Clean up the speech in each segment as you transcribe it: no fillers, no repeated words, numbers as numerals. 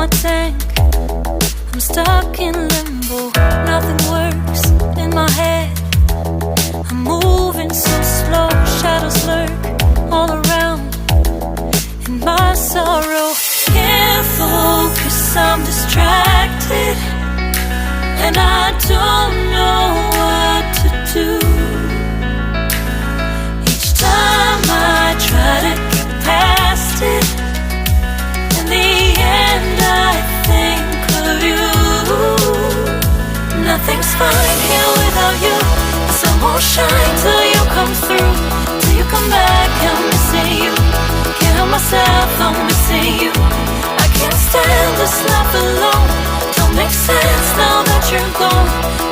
my tank. I'm stuck in limbo, nothing works in my head. I'm moving so slow, shadows lurk all around. In my sorrow, can't focus, I'm distracted, and I don't know what to do. Each time I try to get past it, in the end I think of you. Nothing's fine here without you. The sun won't shine till you come through. Till you come back, I'm missing you. Can't help myself, I'm missing you. I can't stand this life alone. Don't make sense now that you're gone.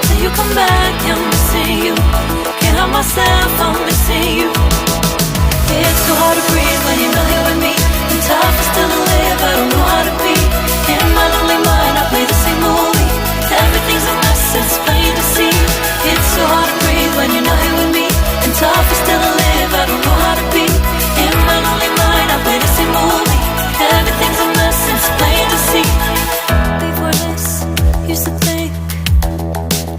Till you come back, I'm missing you. Can't help myself, I'm missing you. It's so hard to breathe when you're not here with me. And tough is still to live, I don't know how to be. In my lonely mind, I play the same movie. Everything's a mess, it's plain to see. It's so hard to breathe when you're not here with me. And tough is still to live, I don't know how to be. In my lonely mind, I play the same movie. Everything's a mess, it's plain to see. Before this, used to think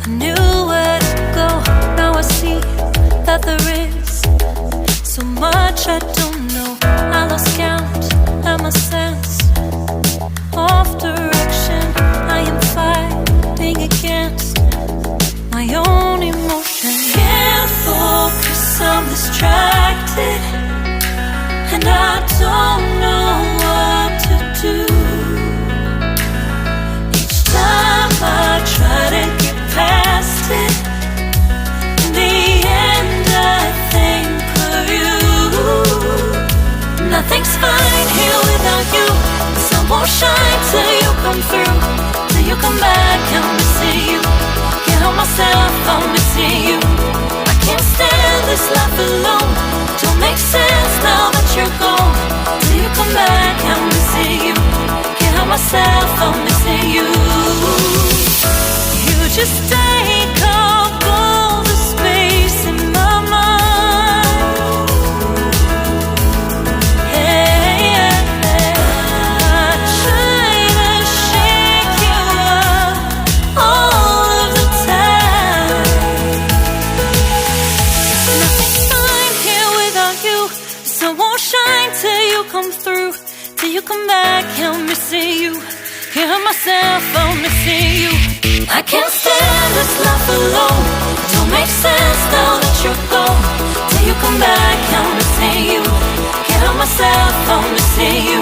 I knew where to go. Now I see that there is so much I don't know. I lost count and my sense of direction. I am fighting against my own emotion. Can't focus, I'm distracted, and I don't know what to do. Each time I try to get past it, in the end I think of you. Nothing's fine here without you. The sun won't shine till you come through. Till you come back, I'm missing you. Can't help myself, I'm missing you. I can't stand this life alone. Don't make sense now that you're gone. Till you come back, I'm missing you. Can't help myself, I'm missing you. You just take up all the space in my mind. Hey, I try to shake you up all of the time. Nothing's fine here without you. The sun won't shine till you come through. Till you come back, I'm missing you. Can't help myself, I'm missing you. I can't stand this life alone. Don't make sense now that you're gone. Till you come back, I'm missing you. Can't help myself, I'm missing you.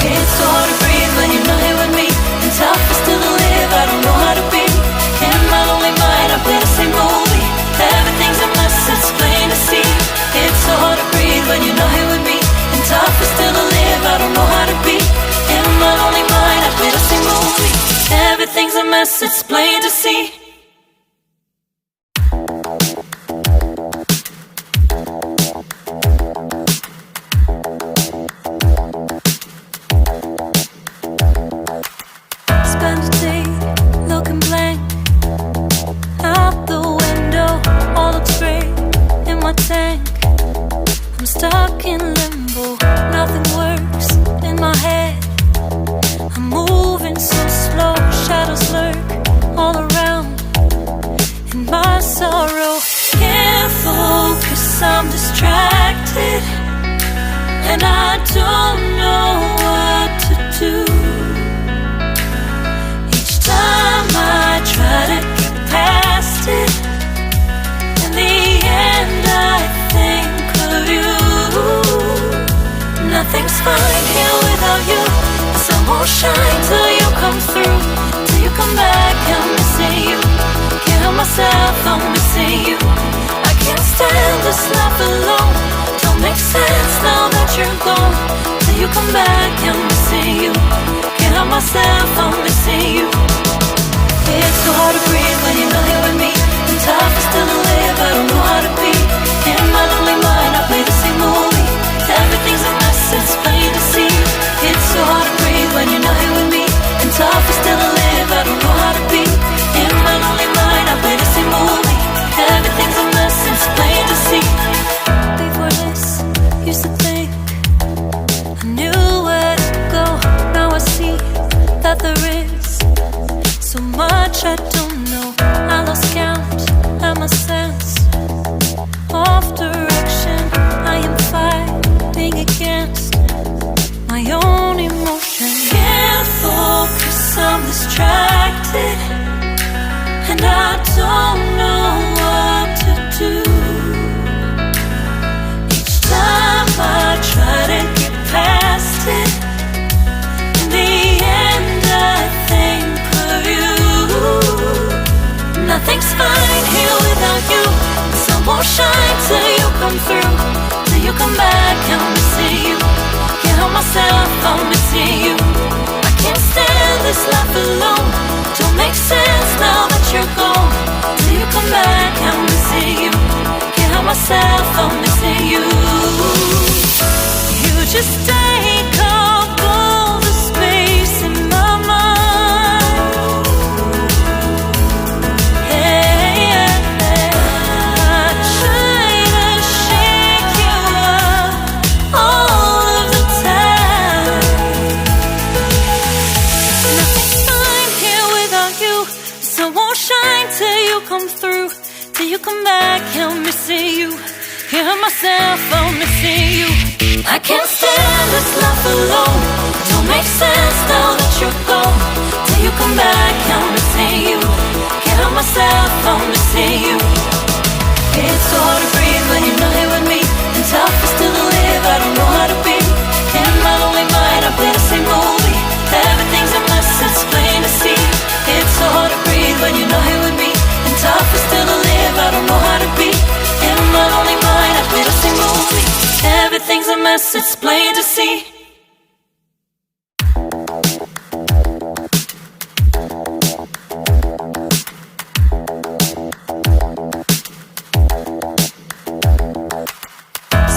It's so hard to breathe when you're not here with me. And tough is still to live, I don't know how to be. In my lonely mind, I play the same movie. Everything's a mess, it's plain to see. It's so hard to breathe when you're not here with me. And tough is still to live, I don't know how to be. In my lonely mind, I play the same movie. Everything's a mess, it's plain to see. Spend a day looking blank out the window, all looks great in my tank. I'm stuck in limbo, nothing works in my head. I'm moving so slow, shadows lurk all around. In my sorrow, can't focus, I'm distracted, and I don't know what to do. Each time I try to get past it, in the end I think of you. Nothing's fine here without you. The sun won't shine till you come through. Till you come back, I'm missing you. Can't help myself, I'm missing you. I can't stand this life alone. Don't make sense now that you're gone. Till you come back, I'm missing you. Can't help myself, I'm missing you. It's so hard to breathe when you're not here with me. And tough is still to live, I don't know how to be. In my lonely mind, I play the same movie. Everything's a mess, it's plain to see. It's so hard to breathe when you're not here with me. And tough is still to live, I don't know how to be. In my lonely mind, I play the same movie. Everything's a mess, it's plain to see. Before this, used to think I knew where to go. Now I see my own emotion. Can't focus, I'm distracted, and I don't know what to do. Each time I try to get past it, in the end I think of you. Nothing's fine here without you. The sun won't shine till you come through. Till you come back, I'm missing you. Can't help myself, I'm missing you. I can't stand this life alone. Don't make sense now that you're gone. Till you come back, I'm missing you. Can't help myself, I'm missing you. You just take up all the space in my mind. I try to shake you up all of the time. Nothing's fine here without you. The sun won't shine till you come through. Till you come back, I'm missing you. Can't help myself, I'm missing you. I can't stand this life alone. It don't make sense now that you're gone. Till you come back, I'm missing you. Can't help myself, I'm missing you. It's so hard to breathe when you're not here with me, and tough is still to live, I don't know how to be. In my lonely mind, I play the same movie. Everything's a mess, it's plain to see. It's so hard to breathe when you're not here with me, and tough is still to live, I don't know how to be. In my lonely mind, I play the same movie. Everything's a mess, it's plain to see.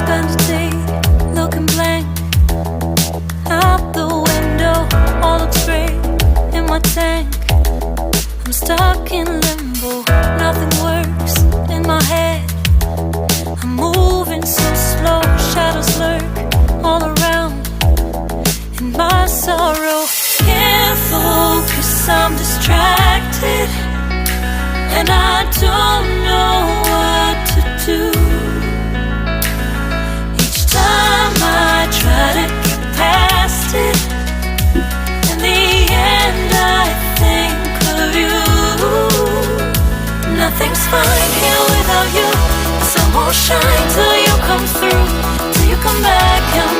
Spend a day looking blank out the window, all looks great in my tank. I'm stuck in limbo, nothing works in my head. I'm moving so slow, shadows lurk all around. In my sorrow, can't focus, I'm distracted, and I don't know what to do. Each time I try to get past it, in the end I think of you. Nothing's fine here without you. The sun won't shine till you come through. Till you come back,